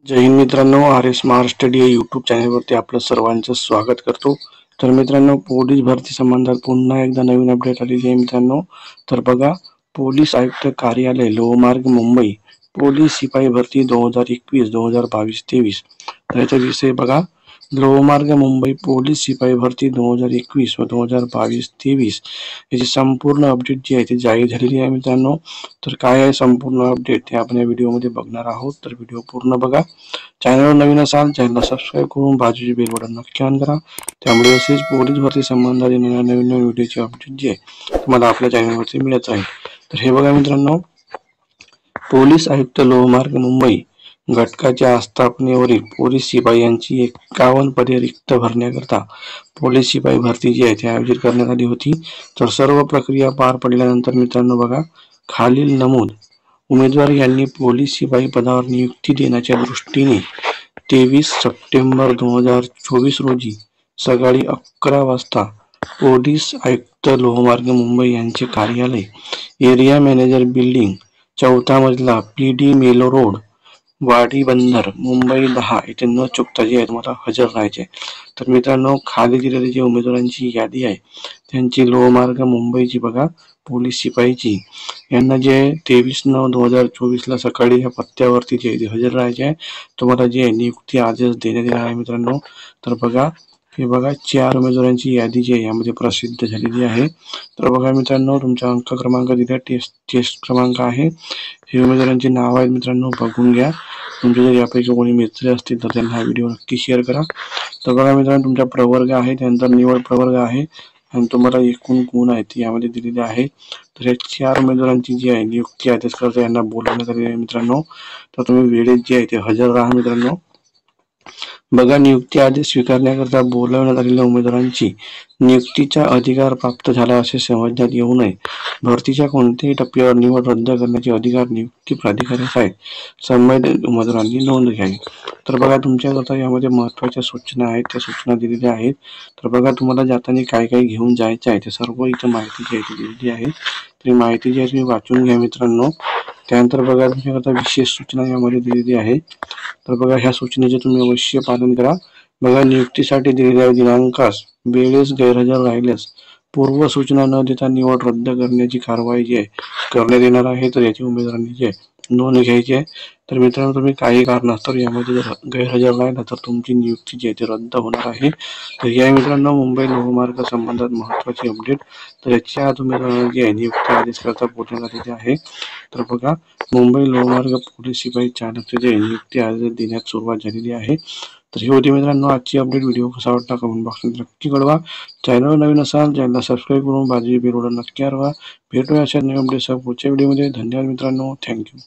जय हिंद मित्रांनो, R S Maharashtra D YouTube चॅनलवरती आपलं सर्वांचं स्वागत करतो। तर मित्रांनो, पोलीस भरती संबंधात पुन्हा एकदा नवीन अपडेट आलेली आहे मित्रांनो। तर बघा, पोलीस आयुक्त कार्यालय लोहमार्ग मुंबई पोलीस शिपाई भरती 2021-2022-23 तर याचा विषय बघा, लोहमार्ग मुंबई पोलीस शिपाई भरती 2021 व 2022-23 याची संपूर्ण अपडेट जी आहे ती जाहीर झालेली आहे मित्रांनो। तर काय आहे संपूर्ण अपडेट ते आपण या व्हिडिओमध्ये बघणार आहोत, तर व्हिडिओ पूर्ण बघा। चॅनलवर नवीन असाल चॅनलला सबस्क्राईब करून बाजूचे बेल बटन नक्की ऑन करा, त्यामुळे असेच पोलीस भरती संबंधात नवीन व्हिडिओची अपडेट जी आहे तुम्हाला आपल्या चॅनलवरती मिळत राहील। तर हे बघा मित्रांनो, पोलीस आयुक्त लोहमार्ग मुंबई घटकाच्या आस्थापनेवरील पोलीस शिपाई यांची 51 पदे रिक्त भरण्याकरता पोलीस शिपाई भरती जी आहे ती आयोजित करण्यात आली होती। तर सर्व प्रक्रिया पार पडल्यानंतर मित्रांनो बघा, खालील नमूद उमेदवार यांनी पोलीस शिपाई पदावर नियुक्ती देण्याच्या दृष्टीने 23 सप्टेंबर 2024 रोजी सकाळी 11 वाजता पोलीस आयुक्त लोहमार्ग मुंबई यांचे कार्यालय एरिया मॅनेजर बिल्डिंग 4था मजला PD मेलो रोड वाडी बंदर मुंबई 10 येथे न चुकता जे आहे तुम्हाला हजर राहायचे। तर मित्रांनो, खाली दिलेली जी उमेदवारांची यादी आहे त्यांची लोहमार्ग मुंबईची बघा पोलीस शिपाईची यांना जे 23/9/2024 ला सकाळी या पत्त्यावरती जे हजर राहायचे आहे तुम्हाला जे नियुक्ती आदेश देण्यात येणार आहे मित्रांनो। तर बघा, हे बघा 4 उमेदवारांची यादी जी आहे यामध्ये प्रसिद्ध झालेली आहे। तर बघा मित्रांनो, तुमचा अंक क्रमांक दिला टेस्ट क्रमांक आहे, हे उमेदवारांची नाव आहेत मित्रांनो, बघून घ्या। तुमचे जर यापैकी कोणी मित्र असतील तर त्यांना हा व्हिडिओ नक्की शेअर करा। तर बघा मित्रांनो, तुमचा प्रवर्ग आहे, त्यानंतर निवड प्रवर्ग आहे आणि तुम्हाला एकूण गुण आहेत यामध्ये दिलेले आहे। तर या 4 उमेदवारांची जी आहे नियुक्ती आदेश करता यांना बोलवण्यात आलेले आहे मित्रांनो। तर तुम्ही वेळेत जे आहे ते हजर राहा मित्रांनो। बघा, नियुक्ती आदेश स्वीकारण्याकरता बोलावण्यात आलेल्या उमेदवारांची नियुक्तीचा अधिकार प्राप्त झाला असे समजण्यात येऊ नये। भरतीच्या कोणत्याही टप्प्यावर निवड रद्द करण्याचे अधिकार नियुक्ती प्राधिकाऱ्यास आहेत, संबंधित उमेदवारांनी नोंद घ्यावी। तर बघा, तुमच्याकरता यामध्ये महत्त्वाच्या सूचना आहेत, त्या सूचना दिलेल्या आहेत। तर बघा, तुम्हाला जाताना काय काय घेऊन जायचं आहे ते सर्व इथं माहिती जी आहे दिलेली आहे। तर माहिती जी आहे तुम्ही वाचून घ्या मित्रांनो। त्यानंतर बघा, तुमच्याकरता विशेष सूचना यामध्ये दिलेली आहे। तर बघा, ह्या सूचनेचे तुम्ही अवश्य पालन करा। बघा, नियुक्तीसाठी दिलेल्या दिनांकास वेळेस गैरहजर राहिल्यास पूर्व सूचना न देता निवड रद्द करण्याची कारवाई जी आहे करण्यात येणार आहे। तर याची उमेदवारांनी जे नोंद घ्यायची आहे। तर मित्रांनो, तुम्ही काही कारणास्तव यामध्ये जर गैरहजर राहिला तर तुमची नियुक्ती जी आहे ती रद्द होणार आहे। तर या मित्रांनो, मुंबई लोहमार्ग संबंधात महत्त्वाची अपडेट। तर याच्या आत उमेदवारांना जी आहे नियुक्ती आदेश करता बोलण्यात आलेले आहे। तर बघा, मुंबई लोहमार्ग पोलीस शिपाई चालक जे नियुक्ती आदेश देण्यास सुरुवात झालेली आहे। तर ही होती मित्रांनो आजची अपडेट। व्हिडिओ कसा वाटला कमेंट बॉक्समध्ये नक्की कळवा। चॅनल नवीन असाल चॅनलला सबस्क्राईब करून बाजूची बेल बटन नक्की दाबा। भेटूया अशा नवीन अपडेट्ससह पुढच्या व्हिडिओमध्ये। धन्यवाद मित्रांनो, थँक्यू।